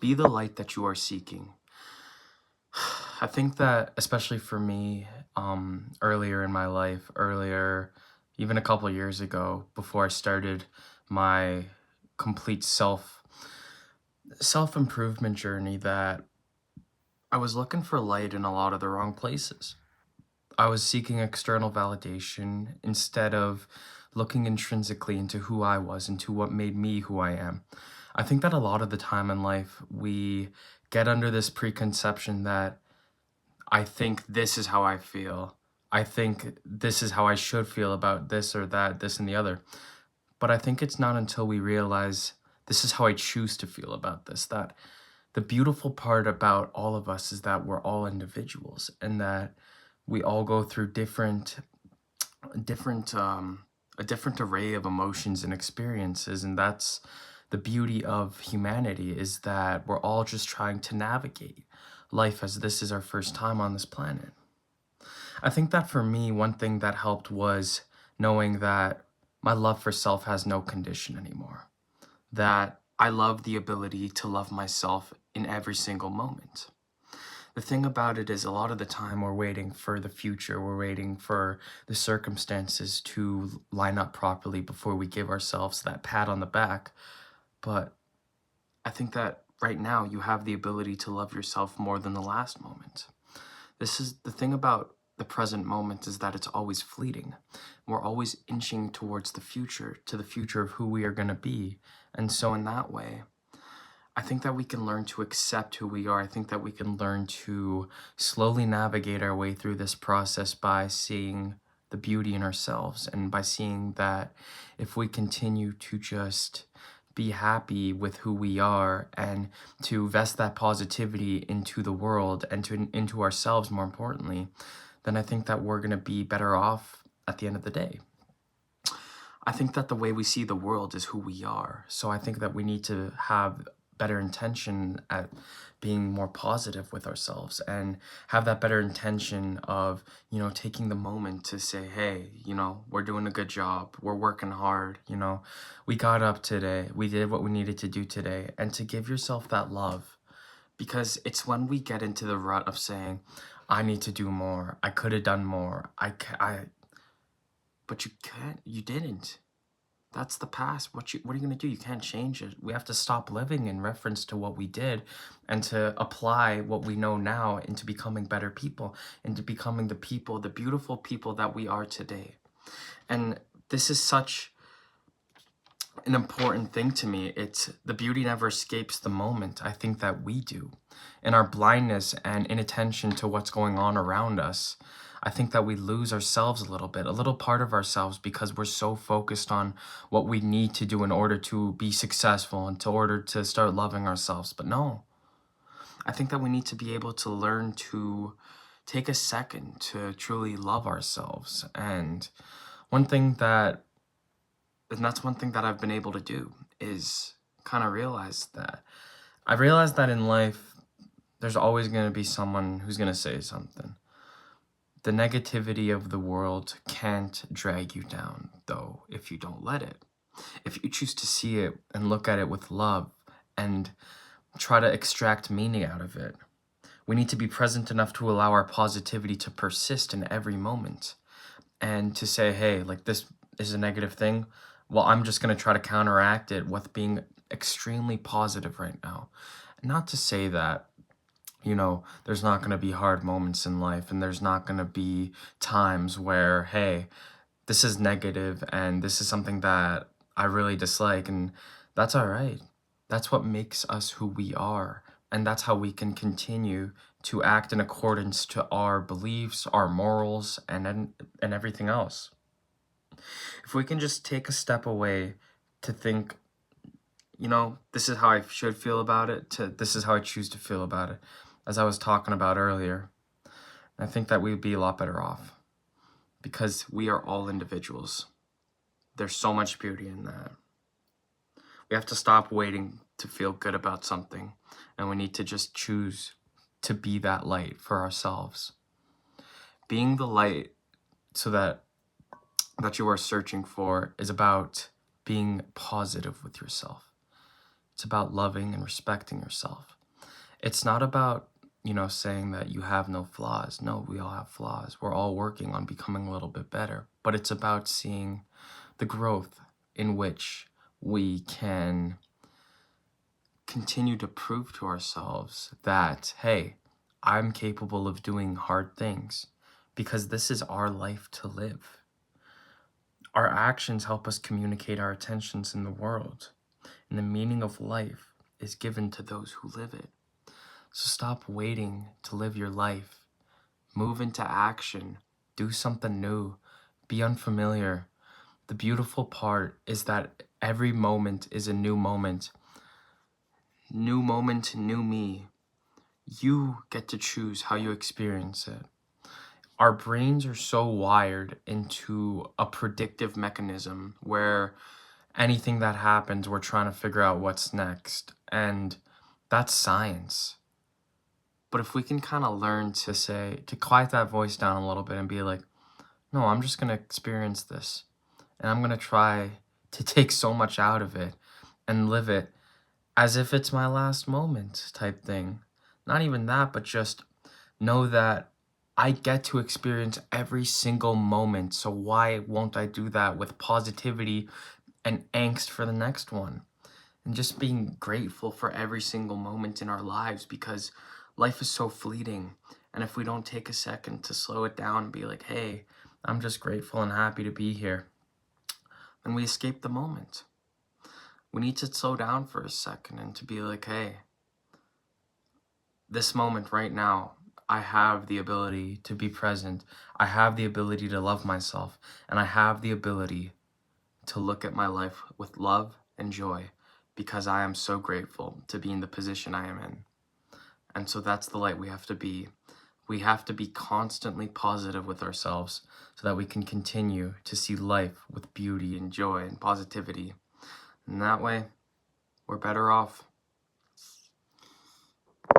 Be the light that you are seeking. I think that, especially for me, earlier in my life, even a couple of years ago, before I started my complete self improvement journey, that I was looking for light in a lot of the wrong places. I was seeking external validation instead of looking intrinsically into who I was, into what made me who I am. I think that a lot of the time in life, we get under this preconception that I think this is how I feel. I think this is how I should feel about this or that, this and the other. But I think it's not until we realize this is how I choose to feel about this, that the beautiful part about all of us is that we're all individuals and that we all go through different a different array of emotions and experiences, and that's the beauty of humanity, is that we're all just trying to navigate life as this is our first time on this planet. I think that for me, one thing that helped was knowing that my love for self has no condition anymore, that I love the ability to love myself in every single moment. The thing about it is, a lot of the time we're waiting for the future, we're waiting for the circumstances to line up properly before we give ourselves that pat on the back. But I think that right now you have the ability to love yourself more than the last moment. This is the thing about the present moment, is that it's always fleeting. We're always inching towards the future, to the future of who we are going to be. And so in that way, I think that we can learn to accept who we are. I think that we can learn to slowly navigate our way through this process by seeing the beauty in ourselves, and by seeing that if we continue to just be happy with who we are and to vest that positivity into the world and into ourselves, more importantly, then I think that we're going to be better off at the end of the day. I think that the way we see the world is who we are. So I think that we need to have better intention at being more positive with ourselves, and have that better intention of, taking the moment to say, hey, we're doing a good job. We're working hard. We got up today. We did what we needed to do today, and to give yourself that love, because it's when we get into the rut of saying, I need to do more. I could have done more. But you can't, you didn't. That's the past. What are you going to do? You can't change it. We have to stop living in reference to what we did, and to apply what we know now into becoming better people, into becoming the beautiful people that we are today. And this is such an important thing to me. It's the beauty never escapes the moment. I think that we do. In our blindness and inattention to what's going on around us, I think that we lose ourselves a little part of ourselves, because we're so focused on what we need to do in order to be successful and in order to start loving ourselves. But no, I think that we need to be able to learn to take a second to truly love ourselves. That's one thing that I've been able to do, is kind of realize that I've realized that in life, there's always going to be someone who's going to say something. The negativity of the world can't drag you down, though, if you don't let it. If you choose to see it and look at it with love and try to extract meaning out of it. We need to be present enough to allow our positivity to persist in every moment, and to say, hey, like, this is a negative thing. Well, I'm just going to try to counteract it with being extremely positive right now. Not to say that, there's not going to be hard moments in life, and there's not going to be times where, hey, this is negative and this is something that I really dislike, and that's all right. That's what makes us who we are, and that's how we can continue to act in accordance to our beliefs, our morals, and everything else. If we can just take a step away to think, this is how I should feel about it, to this is how I choose to feel about it, as I was talking about earlier, I think that we would be a lot better off, because we are all individuals. There's so much beauty in that. We have to stop waiting to feel good about something, and we need to just choose to be that light for ourselves. Being the light so that you are searching for is about being positive with yourself. It's about loving and respecting yourself. It's not about, saying that you have no flaws. No, we all have flaws. We're all working on becoming a little bit better. But it's about seeing the growth in which we can continue to prove to ourselves that, hey, I'm capable of doing hard things because this is our life to live. Our actions help us communicate our intentions in the world, and the meaning of life is given to those who live it. So stop waiting to live your life. Move into action. Do something new. Be unfamiliar. The beautiful part is that every moment is a new moment. New moment, new me. You get to choose how you experience it. Our brains are so wired into a predictive mechanism where anything that happens, we're trying to figure out what's next. And that's science. But if we can kind of learn to quiet that voice down a little bit and be like, no, I'm just going to experience this. And I'm going to try to take so much out of it and live it as if it's my last moment type thing. Not even that, but just know that I get to experience every single moment. So why won't I do that with positivity and angst for the next one? And just being grateful for every single moment in our lives, because life is so fleeting. And if we don't take a second to slow it down and be like, hey, I'm just grateful and happy to be here, then we escape the moment. We need to slow down for a second and to be like, hey, this moment right now, I have the ability to be present. I have the ability to love myself. And I have the ability to look at my life with love and joy, because I am so grateful to be in the position I am in. And so that's the light we have to be. We have to be constantly positive with ourselves so that we can continue to see life with beauty and joy and positivity. And that way, we're better off.